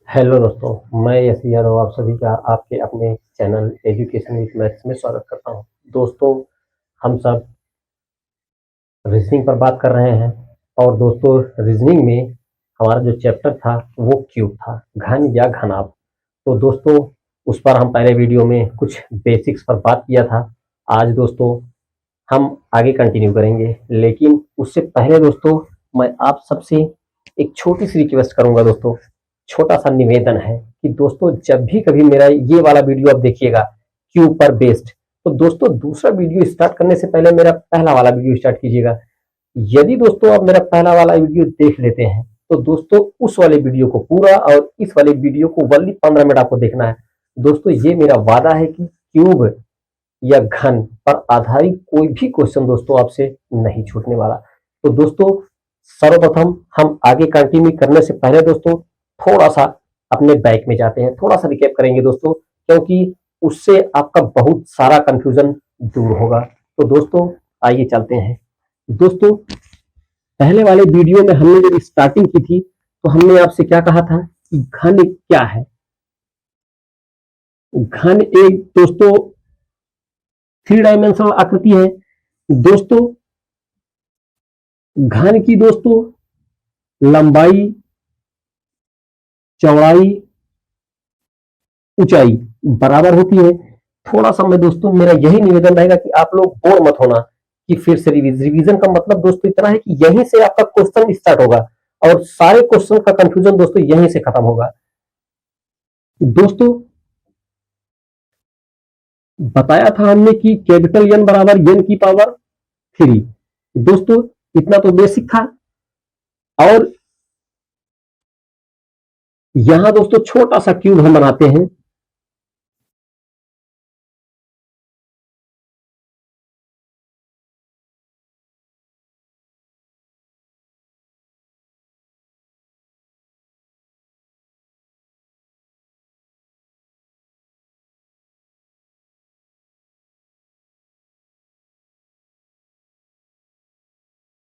Hello दोस्तों, मैं यश यादव आप सभी का आपके अपने चैनल एजुकेशन विद मैथ्स में स्वागत करता हूं। दोस्तों, हम सब रीजनिंग पर बात कर रहे हैं और दोस्तों रीजनिंग में हमारा जो चैप्टर था वो क्यूब था, घन या घनाभ। तो दोस्तों उस पर हम पहले वीडियो में कुछ बेसिक्स पर बात किया था। आज दोस्तों हम आगे कंटिन्यू करेंगे, लेकिन उससे पहले दोस्तों मैं आप सबसे एक छोटी सी रिक्वेस्ट करूंगा। दोस्तों छोटा सा निवेदन है कि दोस्तों जब भी कभी मेरा ये वाला वीडियो आप देखिएगा क्यू पर बेस्ड, तो दोस्तों दूसरा वीडियो स्टार्ट करने से पहले मेरा पहला वाला वीडियो स्टार्ट कीजिएगा। यदि दोस्तों आप मेरा पहला वाला वीडियो देख लेते हैं तो दोस्तों उस वाले वीडियो को पूरा और इस वाले वीडियो को वनली 15 मिनट आपको देखना है। दोस्तों ये मेरा वादा है कि क्यूब या घन पर आधारित कोई भी क्वेश्चन दोस्तों आपसे नहीं छूटने वाला। तो दोस्तों सर्वप्रथम हम आगे कंटिन्यू करने से पहले दोस्तों थोड़ा सा अपने बैक में जाते हैं, थोड़ा सा रिकैप करेंगे दोस्तों, क्योंकि उससे आपका बहुत सारा कंफ्यूजन दूर होगा। तो दोस्तों आइए चलते हैं। दोस्तों पहले वाले वीडियो में हमने जब स्टार्टिंग की थी तो हमने आपसे क्या कहा था कि घन क्या है। घन एक दोस्तों 3 डायमेंशनल आकृति है। दोस्तों घन की दोस्तों लंबाई, चौड़ाई, ऊंचाई बराबर होती है। थोड़ा सा मैं दोस्तों मेरा यही निवेदन रहेगा कि आप लोग बोर मत होना कि फिर से रिवीजन का मतलब दोस्तों इतना है कि यहीं से आपका क्वेश्चन स्टार्ट होगा और सारे क्वेश्चन का कंफ्यूजन दोस्तों यहीं से खत्म होगा। दोस्तों बताया था हमने कि कैपिटल एन बराबर एन की पावर 3। दोस्तों इतना तो बेसिक था। और यहां दोस्तों छोटा सा क्यूब हम बनाते हैं।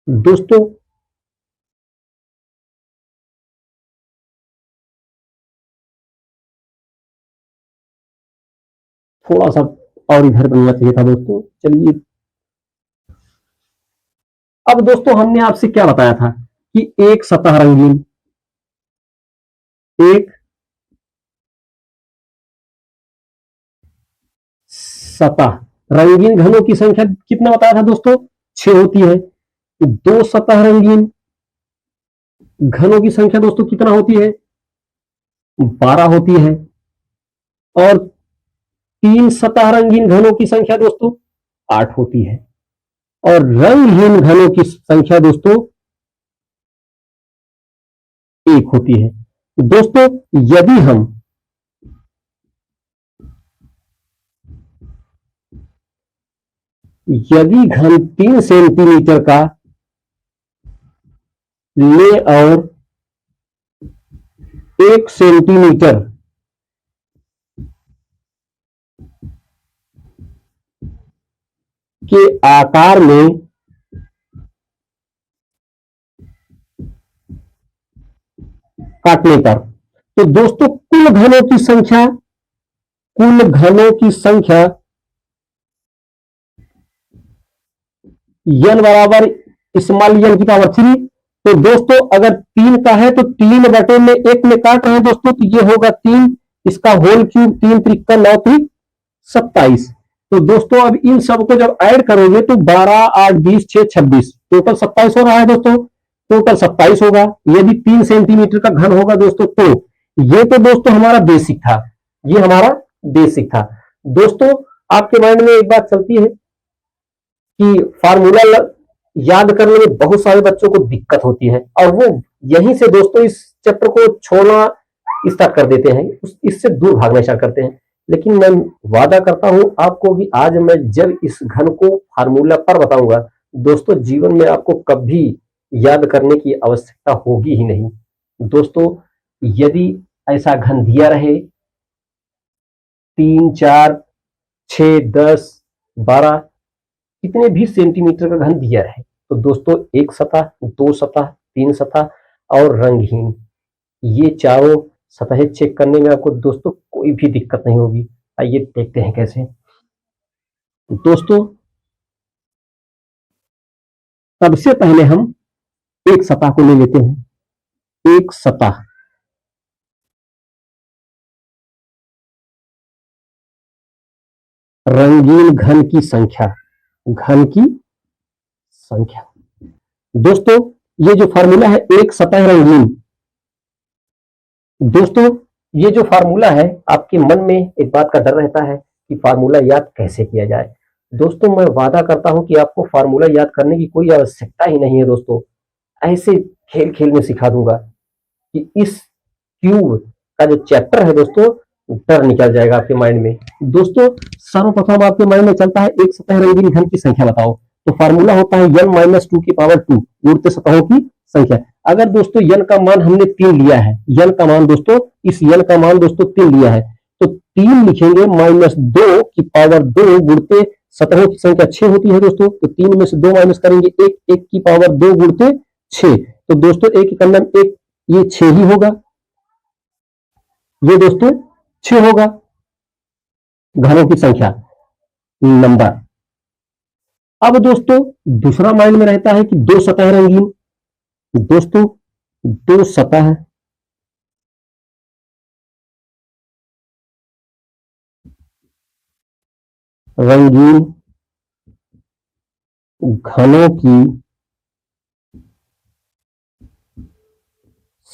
दोस्तों थोड़ा सा और इधर बनना चाहिए था दोस्तों। चलिए अब दोस्तों हमने आपसे क्या बताया था कि एक सतह रंगीन, एक सतह रंगीन घनों की संख्या कितना बताया था दोस्तों? 6 होती है। दो सतह रंगीन घनों की संख्या दोस्तों कितना होती है? 12 होती है। और तीन सतह रंगीन घनों की संख्या दोस्तों 8 होती है। और रंगहीन घनों की संख्या दोस्तों 1 होती है। दोस्तों यदि हम घन 3 सेंटीमीटर का ले और 1 सेंटीमीटर के आकार में काटने पर, तो दोस्तों कुल घनों की संख्या n बराबर स्मॉल n की पावर 3। तो दोस्तों अगर 3 का है तो 3/1 में काट रहे हैं दोस्तों, तो ये होगा 3, इसका होल क्यूब 3 त्रिक 9 त्रिक 27। तो दोस्तों अब इन सबको जब ऐड करोगे तो 12 8 20 6 26 टोटल 27 हो रहा है दोस्तों। टोटल 27 होगा यदि 3 सेंटीमीटर का घन होगा दोस्तों। तो ये तो दोस्तों हमारा बेसिक था, ये हमारा बेसिक था। दोस्तों आपके माइंड में एक बात चलती है कि फार्मूला याद करने में बहुत सारे बच्चों को दिक्कत होती है और वो यहीं से दोस्तों इस चैप्टर को छोड़ना स्टार्ट कर देते हैं, इससे दूर भागना स्टार्ट करते हैं। लेकिन मैं वादा करता हूं आपको कि आज मैं जब इस घन को फार्मूला पर बताऊंगा दोस्तों, जीवन में आपको कभी याद करने की आवश्यकता होगी ही नहीं। दोस्तों यदि ऐसा घन दिया रहे 3 4 6 10 12 कितने भी सेंटीमीटर का घन दिया रहे, तो दोस्तों एक सतह, दो सतह, तीन सतह और रंगहीन, ये चारों सतहें चेक करने में आपको दोस्तों कोई भी दिक्कत नहीं होगी। आइए देखते हैं कैसे। दोस्तों सबसे पहले हम एक सतह को ले लेते हैं। एक सतह रंगीन घन की संख्या, घन की संख्या। दोस्तों ये जो फार्मूला है एक सतह रंगीन, दोस्तों ये जो फार्मूला है आपके मन में एक बात का डर रहता है कि फार्मूला याद कैसे किया जाए। दोस्तों मैं वादा करता हूं कि आपको फार्मूला याद करने की कोई आवश्यकता ही नहीं है। दोस्तों ऐसे खेल खेल में सिखा दूंगा कि इस क्यूब का जो चैप्टर है दोस्तों डर निकल जाएगा आपके माइंड में। दोस्तों सर्वप्रथम आपके माइंड में चलता है एक सतह रंगीन घन की संख्या बताओ, तो फार्मूला होता है n माइनस टू की पावर 2 उड़ते सतहों की संख्या। अगर दोस्तों n का मान हमने 3 लिया है, n का मान दोस्तों इस n का मान दोस्तों 3 लिया है, तो 3 लिखेंगे माइनस 2 की पावर 2 गुणते सतहों की संख्या 6 होती है दोस्तों, तो 3 में से 2 माइनस करेंगे 1, 1 की पावर 2 गुणते 6, तो दोस्तों एक एकम 1 ये 6 ही होगा, ये दोस्तों 6 होगा घनों की संख्या नंबर। अब दोस्तों दूसरा माइंड में रहता है कि दो सतह रंगीन, दोस्तों दो सतह रंगीन घनों की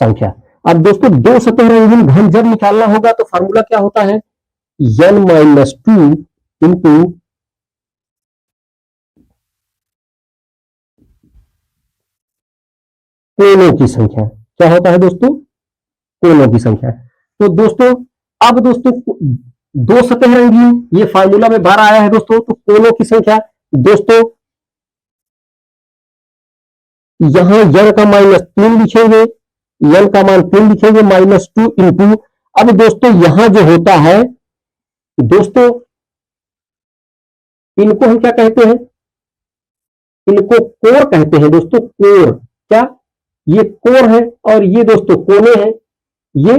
संख्या। अब दोस्तों दो सतह रंगीन घन जब निकालना होगा तो फार्मूला क्या होता है n माइनस टू इंटू कोनों की संख्या। क्या होता है दोस्तों कोनों की संख्या। तो दोस्तों अब दोस्तों दो सतह रंगीन ये फार्मूला में 12 आया है दोस्तों, तो कोनों की संख्या दोस्तों यहां n का माइनस 3 लिखेंगे, n का मान 3 लिखेंगे माइनस 2 इंटू, अब दोस्तों यहां जो होता है दोस्तों इनको हम क्या कहते हैं, इनको कोर कहते हैं दोस्तों, कोर। क्या ये कोर है और ये दोस्तों कोने हैं, ये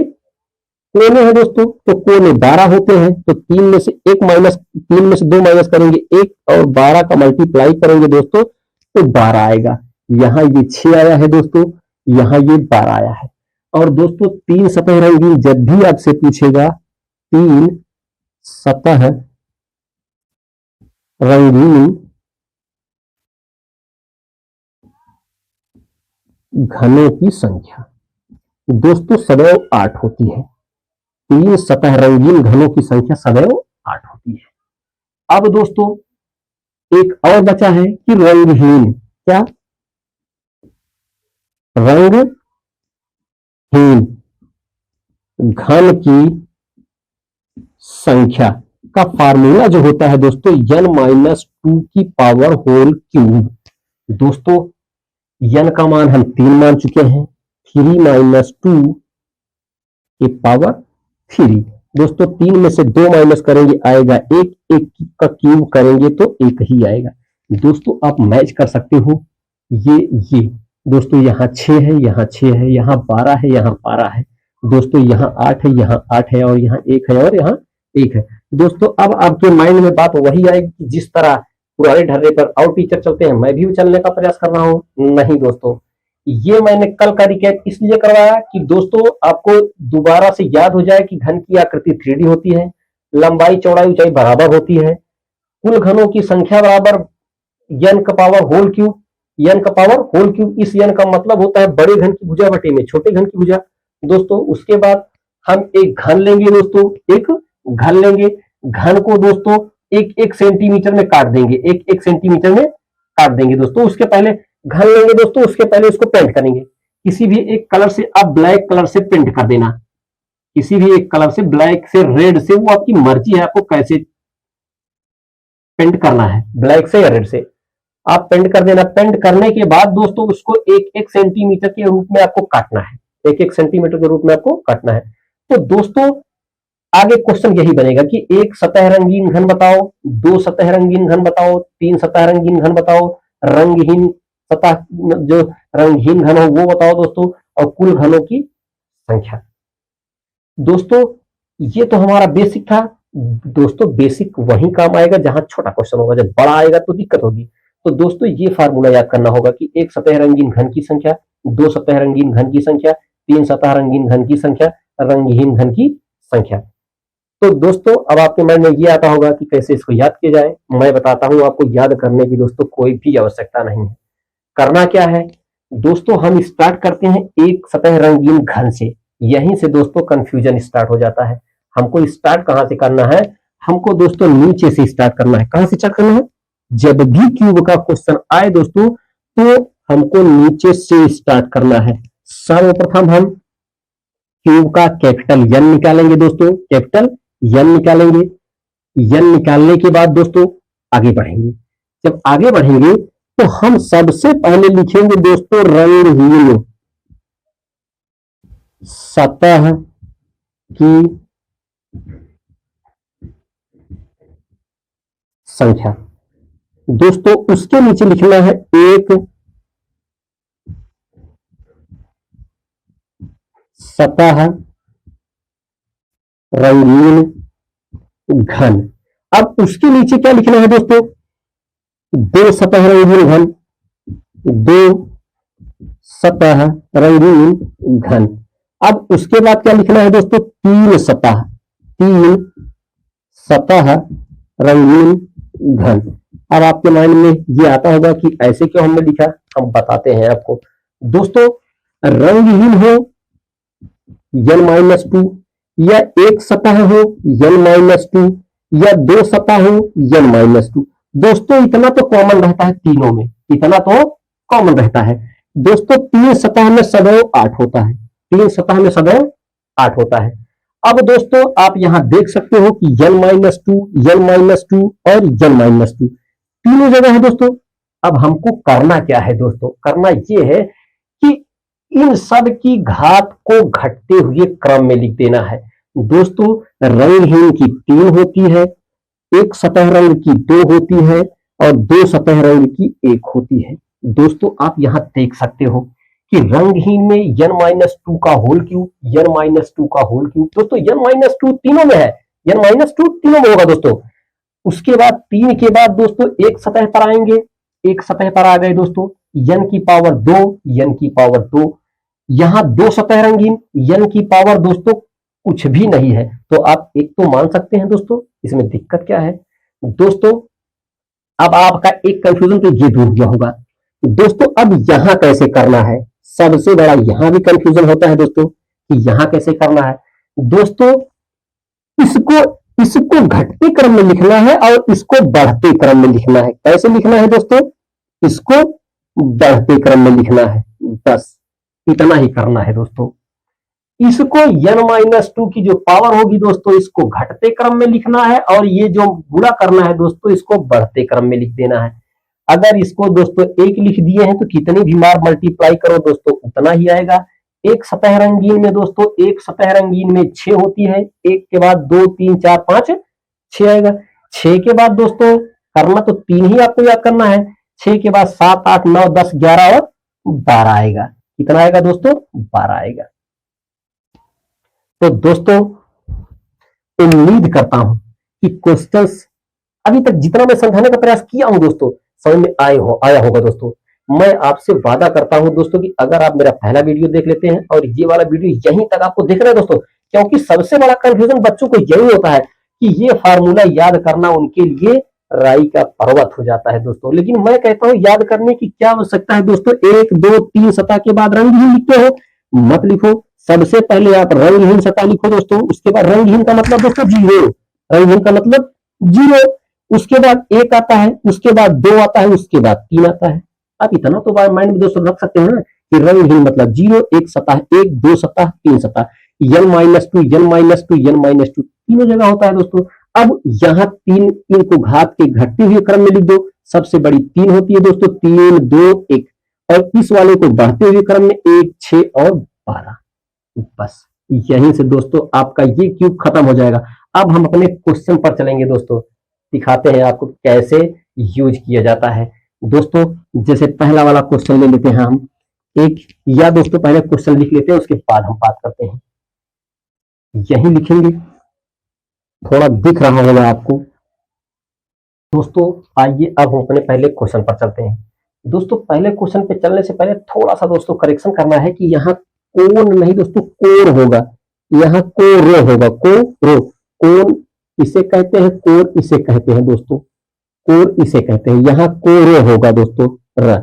कोने हैं दोस्तों, तो कोने 12 होते हैं, तो 3 में से 1 माइनस 3 में से 2 माइनस करेंगे 1 और 12 का मल्टीप्लाई करेंगे दोस्तों तो 12 आएगा। यहां ये 6 आया है दोस्तों, यहां ये 12 आया है। और दोस्तों तीन सतह रंगीन जब भी आपसे पूछेगा, तीन सतह रंगीन घनों की संख्या दोस्तों सदैव 8 होती है। तीन सतह रंगीन घनों की संख्या सदैव 8 होती है। अब दोस्तों एक और बचा है कि रंगहीन, क्या रंगहीन घन की संख्या का फार्मूला जो होता है दोस्तों n माइनस टू की पावर होल क्यूब। दोस्तों n का मान हम 3 मान चुके हैं, 3 माइनस 2 की पावर 3। दोस्तों 3 में से 2 माइनस करेंगे आएगा 1, 1 का क्यूब करेंगे तो 1 ही आएगा। दोस्तों आप मैच कर सकते हो ये दोस्तों यहाँ 6 है, यहाँ 6 है, यहाँ 12 है, यहाँ 12 है, दोस्तों यहाँ 8 है, यहाँ 8 है और यहाँ 1 है और यहाँ 1 है। दोस्तों अब आपके माइंड में बात वही आएगी कि जिस तरह पुराने ढर्रे पर और टीचर चलते हैं मैं भी चलने का प्रयास कर रहा हूं। नहीं दोस्तों, ये मैंने कल का रिकैप इसलिए करवाया कि दोस्तों आपको दोबारा से याद हो जाए कि घन की आकृति 3D होती है, लंबाई चौड़ाई ऊंचाई बराबर होती है, कुल घनों की संख्या बराबर n का पावर होल क्यूब, n का पावर होल क्यूब। इस n का मतलब होता है बड़े घन की भुजा बटे में छोटे घन की भुजा। दोस्तों उसके बाद हम एक घन लेंगे दोस्तों, एक घन लेंगे, घन को दोस्तों एक एक सेंटीमीटर में काट देंगे, एक एक सेंटीमीटर में काट देंगे दोस्तों। उसके पहले घन लेंगे दोस्तों, उसके पहले इसको पेंट करेंगे किसी भी एक कलर से। आप ब्लैक कलर से पेंट कर देना, किसी भी एक कलर से, ब्लैक से, रेड से, वो आपकी मर्जी है आपको कैसे पेंट करना है, ब्लैक से या रेड से आप पेंट कर देना। पेंट करने के बाद दोस्तों उसको एक एक सेंटीमीटर के रूप में आपको काटना है, एक एक सेंटीमीटर के रूप में आपको काटना है। तो दोस्तों आगे क्वेश्चन यही बनेगा कि एक सतह रंगीन घन बताओ, दो सतह रंगीन घन बताओ, तीन सतह रंगीन घन बताओ, रंगहीन सतह जो रंगहीन घन हो वो बताओ दोस्तों, और कुल घनों की संख्या। दोस्तों ये तो हमारा बेसिक था। दोस्तों बेसिक वहीं काम आएगा जहां छोटा क्वेश्चन होगा, जब बड़ा आएगा तो दिक्कत होगी। तो दोस्तों ये फार्मूला याद करना होगा कि एक सतह रंगीन घन की संख्या, दो सतह रंगीन घन की संख्या, तीन सतह रंगीन घन की संख्या, रंगहीन घन की संख्या। तो दोस्तों अब आपके मन में ये आता होगा कि कैसे इसको याद किया जाए। मैं बताता हूं आपको, याद करने की दोस्तों कोई भी आवश्यकता नहीं है। करना क्या है दोस्तों, हम स्टार्ट करते हैं एक सतह रंगीन घन से। यहीं से दोस्तों कंफ्यूजन स्टार्ट हो जाता है। हमको स्टार्ट कहां से करना है, हमको दोस्तों नीचे से स्टार्ट करना है। कहां से स्टार्ट करना है, जब भी क्यूब का क्वेश्चन आए दोस्तों तो हमको नीचे से स्टार्ट करना है। सर्वप्रथम हम क्यूब का कैपिटल एन निकालेंगे दोस्तों, कैपिटल एन निकालेंगे। एन निकालने के बाद दोस्तों आगे बढ़ेंगे। जब आगे बढ़ेंगे तो हम सबसे पहले लिखेंगे दोस्तों रंगहीन सतह की संख्या। दोस्तों उसके नीचे लिखना है एक सतह रंगीन घन। अब उसके नीचे क्या लिखना है दोस्तों, दो सतह रंगीन घन, दो सतह रंगीन घन। अब उसके बाद क्या लिखना है दोस्तों, तीन सतह, तीन सतह रंगीन घन। अब आपके माइंड में ये आता होगा कि ऐसे क्यों हमने लिखा, हम बताते हैं आपको। दोस्तों रंगहीन हो n-2, या एक सतह हो n-2, या दो सतह हो n-2। दोस्तों इतना तो कॉमन रहता है तीनों में, इतना तो कॉमन रहता है। दोस्तों तीन सतह में सदैव 8 होता है, तीन सतह में सदैव 8 होता है। अब दोस्तों आप यहां देख सकते हो कि n-2, n-2 और n-2 तीनों जगह है दोस्तों। अब हमको करना क्या है दोस्तों, करना यह है कि इन सब की घात को घटते हुए क्रम में लिख देना है। दोस्तों रंगहीन की 3 होती है, एक सतह रंग की 2 होती है और दो सतह रंग की 1 होती है। दोस्तों आप यहां देख सकते हो कि रंगहीन में n-2 का होल क्यूब, n-2 का होल क्यूब। दोस्तों n-2 तीनों में है, n-2 तीनों में होगा दोस्तों। उसके बाद 3 के बाद दोस्तों एक सतह पर आएंगे, एक सतह पर आ गए दोस्तों n की पावर 2, n की पावर 2। यहां दो सतह रंगीन, n की पावर दोस्तों कुछ भी नहीं है, तो आप एक तो मान सकते हैं दोस्तों, इसमें दिक्कत क्या है दोस्तों। अब आपका एक कंफ्यूजन तो ये दूर गया होगा। दोस्तों अब यहां कैसे करना है, सबसे बड़ा यहां भी कंफ्यूजन होता है दोस्तों कि यहां कैसे करना है। दोस्तों इसको इसको घटते क्रम में लिखना है और इसको बढ़ते क्रम में लिखना है। कैसे लिखना है दोस्तों, इसको बढ़ते क्रम में लिखना है, बस इतना ही करना है दोस्तों। इसको n-2 की जो पावर होगी दोस्तों इसको घटते क्रम में लिखना है और ये जो गुणा करना है दोस्तों इसको बढ़ते क्रम में लिख देना है। अगर इसको दोस्तों एक लिख दिए हैं तो कितनी भी बार मल्टीप्लाई करो दोस्तों उतना ही आएगा। एक सतह रंगीन में दोस्तों, एक सतह रंगीन में 6 होती है, एक के बाद 2 3 4 5 6 आएगा। 6 के बाद दोस्तों करना तो 3 ही आपको याद करना है, 6 के बाद 7 8 9 10 11 और 12 आएगा। कितना आएगा दोस्तों, 12 आएगा। तो दोस्तों उम्मीद करता हूं कि क्वेश्चंस अभी तक जितना मैं समझाने का प्रयास किया हूं दोस्तों समझ में आया होगा दोस्तों। मैं आपसे वादा करता हूं दोस्तों कि अगर आप मेरा पहला वीडियो देख लेते हैं और ये वाला वीडियो यहीं तक आपको देखना है दोस्तों, क्योंकि सबसे बड़ा कंफ्यूजन बच्चों को यही होता है कि ये फार्मूला याद करना उनके लिए राई का पर्वत हो जाता है दोस्तों। लेकिन मैं कहता हूं याद करने की क्या आवश्यकता है दोस्तों, 1 2 3 सतह के बाद रंगहीन लिखते हो मत लिखो। सबसे पहले आप रंगहीन सतह लिखो दोस्तों, उसके बाद रंगहीन का मतलब दोस्तों 0, रंगहीन का मतलब 0। उसके बाद 1 आता है, उसके बाद 2 आता है, उसके बाद 3 आता है। आप इतना तो माइंड में दोस्तों रख सकते हैं ना कि रंगहीन मतलब 0, एक सतह, 1 2 सतह 3 सतह, n-2 n-2 n-2 तीनों जगह होता है दोस्तों। अब यहाँ 3 इनको घात के घटते हुए क्रम में लिख दो। सबसे बड़ी 3 होती है दोस्तों, 3 2 1, और इस वाले को बढ़ते हुए क्रम में 1 6 और 12। बस यहीं से दोस्तों आपका ये क्यूब खत्म हो जाएगा। अब हम अपने क्वेश्चन पर चलेंगे दोस्तों, दिखाते हैं आपको कैसे यूज किया जाता है दोस्तों। जैसे पहला वाला क्वेश्चन ले लेते हैं हम एक, या दोस्तों पहले क्वेश्चन लिख लेते हैं उसके बाद हम बात करते हैं। यही लिखेंगे, थोड़ा दिख रहा होगा आपको। दोस्तों आइए अब हम अपने पहले क्वेश्चन पर चलते हैं। दोस्तों पहले क्वेश्चन पे चलने से पहले थोड़ा सा दोस्तों करेक्शन करना है कि यहाँ कोण नहीं दोस्तों, कोर होगा, यहाँ कोरो होगा, कोरो। कोण इसे कहते हैं, कोर इसे कहते हैं दोस्तों, कोर इसे कहते हैं, यहाँ कोरो होगा दोस्तों र।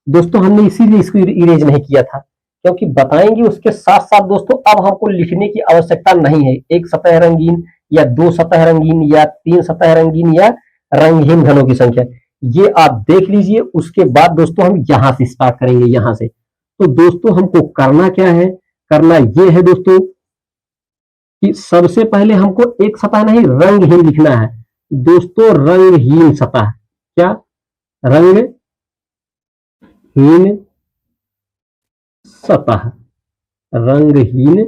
दोस्तों हमने इसीलिए इसको इरेज नहीं किया था, क्योंकि बताएंगे उसके साथ साथ दोस्तों अब हमको लिखने की आवश्यकता नहीं है। एक सतह रंगीन या दो सतह रंगीन या तीन सतह रंगीन या रंगहीन घनों की संख्या, ये आप देख लीजिए। उसके बाद दोस्तों हम यहां से स्टार्ट करेंगे, यहां से। तो दोस्तों हमको करना क्या है, करना ये है दोस्तों कि सबसे पहले हमको एक सतह नहीं रंगहीन लिखना है दोस्तों, रंगहीन सतह। क्या? रंगहीन सतह, रंगहीन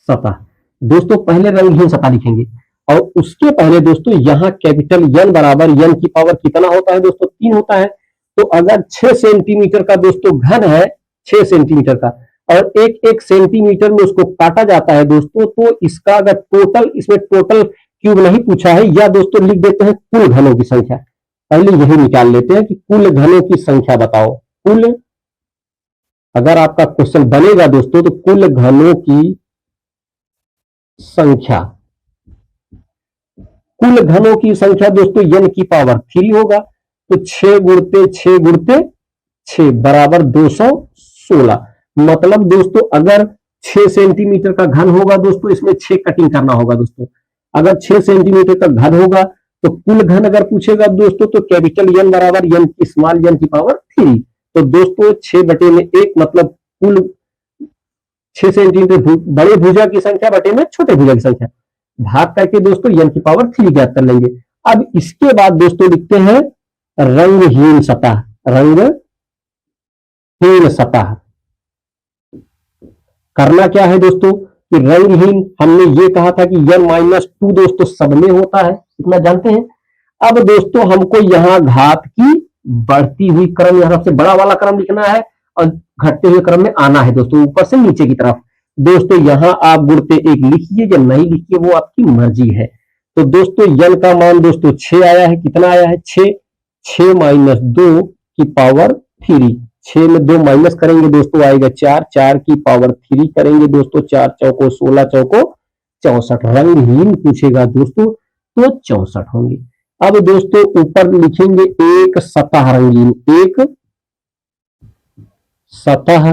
सतह। दोस्तों पहले रंगहीन सतह लिखेंगे और उसके पहले दोस्तों यहाँ कैपिटल एन बराबर एन की पावर कितना होता है दोस्तों? 3 होता है। तो अगर 6 सेंटीमीटर का दोस्तों घन है, 6 सेंटीमीटर का, और एक एक सेंटीमीटर में उसको काटा जाता है दोस्तों, तो इसका अगर टोटल, इसमें टोटल क्यूब नहीं पूछा है, या दोस्तों लिख देते हैं कुल घनों की संख्या। पहले यही निकाल लेते हैं कि कुल घनों की संख्या बताओ। कुल, अगर आपका क्वेश्चन बनेगा दोस्तों तो कुल घनों की संख्या, कुल घनों की संख्या दोस्तों n की पावर 3 होगा। तो 6 गुणते 6 गुणते 6 बराबर 216। मतलब दोस्तों अगर 6 सेंटीमीटर का घन होगा दोस्तों, इसमें 6 कटिंग करना होगा दोस्तों। अगर 6 सेंटीमीटर का घन होगा तो कुल घन अगर पूछेगा दोस्तों तो कैपिटल एन बराबर एन की स्मॉल एन की पावर 3। तो दोस्तों 6 बटे में 1 मतलब कुल 6 सेंटीमीटर बड़े भुजा की संख्या बटे में छोटे भुजा की संख्या, भाग करके दोस्तों एन की पावर 3 ज्ञात कर लेंगे। अब इसके बाद दोस्तों लिखते हैं रंगहीन सतह, रंगहीन सतह। करना क्या है दोस्तों कि रंगहीन, हमने ये कहा था कि n-2 दोस्तों सब में होता है, इतना जानते हैं। अब दोस्तों हमको यहाँ घात की बढ़ती हुई क्रम, यहाँ सबसे बड़ा वाला क्रम लिखना है और घटते हुए क्रम में आना है दोस्तों, ऊपर से नीचे की तरफ। दोस्तों यहाँ आप गुणते 1 लिखिए या नहीं लिखिए वो आपकी मर्जी है। तो दोस्तों n का मान दोस्तों 6 आया है। कितना आया है? 6। 6 माइनस 2 की पावर 3। 6 में 2 माइनस करेंगे दोस्तों आएगा 4। 4 की पावर 3 करेंगे दोस्तों, 4 चौको 16, चौको 64। रंगहीन पूछेगा दोस्तों तो 64 होंगे। अब दोस्तों ऊपर लिखेंगे एक सतह रंगीन, एक सतह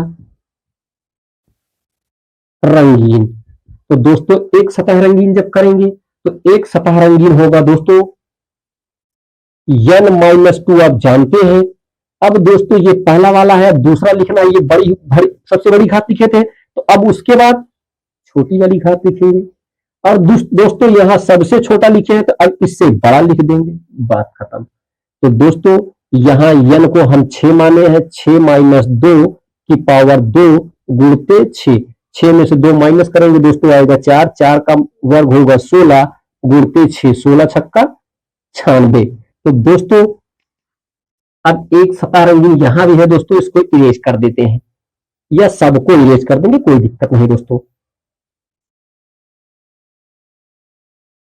रंगीन। तो दोस्तों एक सतह रंगीन जब करेंगे तो एक सतह रंगीन होगा दोस्तों n-2 आप जानते हैं। अब दोस्तों ये पहला वाला है, दूसरा लिखना है, ये बड़ी सबसे बड़ी घात लिखे थे, तो अब उसके बाद छोटी वाली घात लिखेंगे। और दोस्तों यहां सबसे छोटा लिखे हैं तो अब इससे बड़ा लिख देंगे, बात खत्म। तो दोस्तों यहां n को हम 6 माने हैं, 6 माइनस 2 की पावर 2 गुणते 6। 6 में से 2 माइनस करेंगे दोस्तों आएगा 4। 4 का वर्ग होगा 16 गुणते 6, 16 छक्का 96। तो दोस्तों अब एक सतह रंगीन यहां भी है दोस्तों, इसको इरेज कर देते हैं या सबको इरेज कर देंगे, कोई दिक्कत नहीं दोस्तों।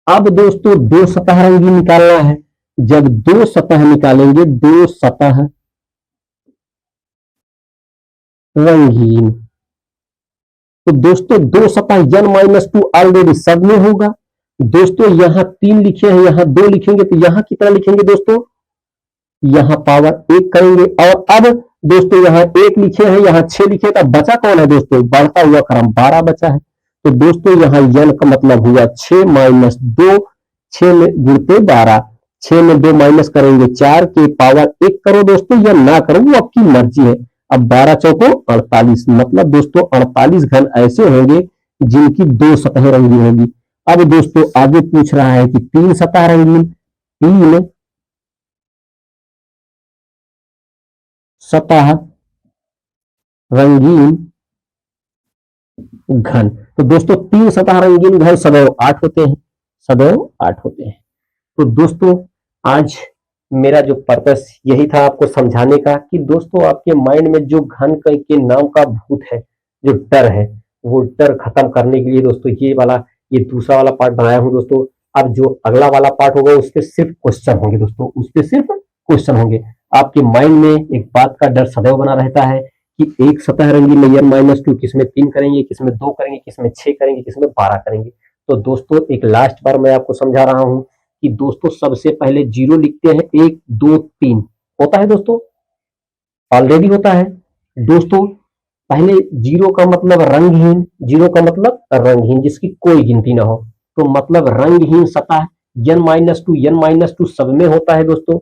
अब दोस्तों दो सतह रंगीन निकालना है। जब दो सतह निकालेंगे, दो सतह रंगीन, तो दोस्तों दो सतह n-2 ऑलरेडी सब में होगा। दोस्तों यहां 3 लिखे हैं, यहां 2 लिखेंगे तो यहां कितना लिखेंगे दोस्तों? यहां पावर 1 करेंगे। और अब दोस्तों यहां 1 लिखे हैं, यहां 6 लिखे, तो बचा कौन है दोस्तों? बढ़ता हुआ क्रम 12 बचा है। तो दोस्तों यहां n का मतलब हुआ 6 माइनस 2, 6 में गुणते 12, 6 में 2 माइनस करेंगे 4 के पावर 1 करो दोस्तों या ना करो वो आपकी मर्जी है। अब 12 चौको 48, मतलब दोस्तों 48 घन ऐसे होंगे जिनकी 2 सतह रंगीन होगी। अब दोस्तों आगे पूछ रहा है कि 3 सतह रंगीन, 3 सतह रंगीन घन। तो दोस्तों 3 सतह रंगीन घन सदैव 8 होते हैं, सदैव 8 होते हैं। तो दोस्तों आज मेरा जो पर्पस यही था आपको समझाने का कि दोस्तों आपके माइंड में जो घन के नाम का भूत है, जो डर है, वो डर खत्म करने के लिए दोस्तों ये दूसरा वाला पार्ट बनाया हूँ दोस्तों। अब जो अगला वाला पार्ट होगा उस पे सिर्फ क्वेश्चन होंगे दोस्तों, उस पे सिर्फ क्वेश्चन होंगे। आपके माइंड में एक बात का डर सदैव बना रहता है कि एक सतह रंगी में n-2 किसमें 3 करेंगे, किसमें 2 करेंगे, किसमें 6 करेंगे, किसमें 12 करेंगे। तो दोस्तों एक लास्ट बार मैं आपको समझा रहा हूं कि दोस्तों सबसे पहले 0 लिखते हैं, 1 2 3 होता है दोस्तों, ऑलरेडी होता है दोस्तों। पहले 0 का मतलब रंगहीन, 0 का मतलब रंगहीन जिसकी कोई गिनती ना हो, तो मतलब रंगहीन सतह। n-2 सब में होता है दोस्तों,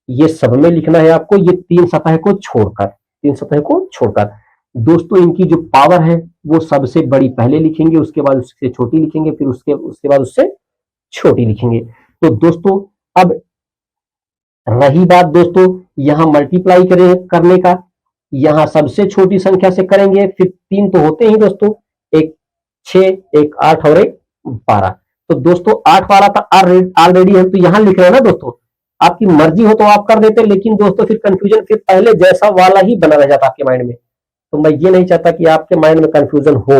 ये सब में लिखना है आपको, ये 3 सतह को छोड़कर, 3 सतह को छोड़कर। दोस्तों इनकी जो पावर है वो सबसे बड़ी पहले लिखेंगे, उसके बाद उससे छोटी लिखेंगे, फिर उसके उसके बाद उससे छोटी लिखेंगे। तो दोस्तों अब रही बात दोस्तों यहां मल्टीप्लाई करने का, यहां सबसे छोटी संख्या से करेंगे, फिर 3 तो होते ही दोस्तों, एक 6, एक 8 और एक 12। तो दोस्तों 8 वाला था ऑलरेडी हम तो यहां लिख रहे हैं ना दोस्तों, आपकी मर्जी हो तो आप कर देते, लेकिन दोस्तों फिर कंफ्यूजन फिर पहले जैसा वाला ही बना रह जाता आपके माइंड में। तो मैं ये नहीं चाहता कि आपके माइंड में कंफ्यूजन हो।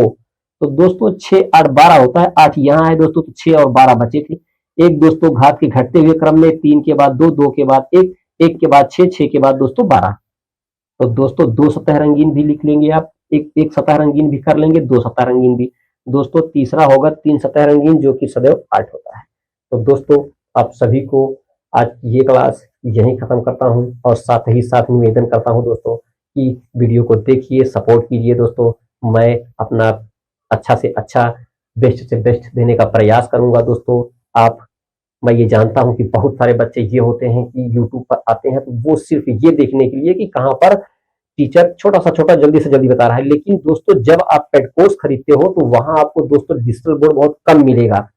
तो दोस्तों 6 8 12 होता है, 8 यहाँ है दोस्तों, तो 6 और 12 बचे थे। एक दोस्तों घात के घटते हुए क्रम में 3 के बाद 2, 2 के बाद 1, 1 के बाद 6, 6 के बाद दोस्तों 12। तो दोस्तों 2 सतह रंगीन भी लिख लेंगे आप, एक सतह रंगीन भी कर लेंगे, 2 सतह रंगीन भी। दोस्तों तीसरा होगा 3 सतह रंगीन जो कि सदैव 8 होता है। तो दोस्तों आप सभी को आज ये क्लास यहीं खत्म करता हूं, और साथ ही साथ निवेदन करता हूं दोस्तों कि वीडियो को देखिए, सपोर्ट कीजिए दोस्तों। मैं अपना अच्छा से अच्छा, बेस्ट से बेस्ट देने का प्रयास करूंगा दोस्तों। आप मैं ये जानता हूं कि बहुत सारे बच्चे ये होते हैं कि यूट्यूब पर आते हैं तो वो सिर्फ ये देखने के लिए कि कहां पर टीचर छोटा सा छोटा जल्दी से जल्दी बता रहा है। लेकिन दोस्तों जब आप पेड कोर्स खरीदते हो तो वहां आपको दोस्तों डिजिटल बोर्ड बहुत कम मिलेगा।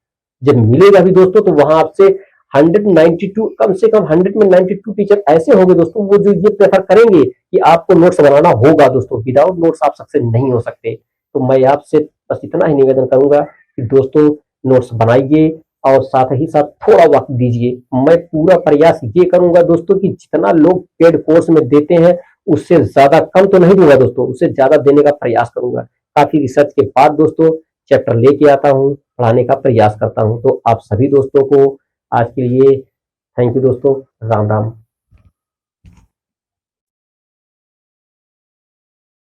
जब मिलेगा भी दोस्तों तो वहां आपसे 192, कम से कम 100 में 92 टीचर ऐसे होंगे दोस्तों वो जो ये प्रेफर करेंगे कि आपको नोट्स बनाना होगा दोस्तों, विदाउट नोट्स आप सक्सेस नहीं हो सकते। तो मैं आपसे बस इतना ही निवेदन करूंगा कि दोस्तों नोट्स बनाइए और साथ ही साथ थोड़ा वक्त दीजिए। मैं पूरा प्रयास ये करूंगा दोस्तों कि जितना लोग पेड कोर्स में देते हैं उससे ज्यादा कम तो नहीं दूंगा दोस्तों, उससे ज्यादा देने का प्रयास करूंगा। काफी रिसर्च के बाद दोस्तों चैप्टर लेके आता हूँ, पढ़ाने का प्रयास करता हूँ। तो आप सभी दोस्तों को आज के लिए थैंक यू दोस्तों, राम राम।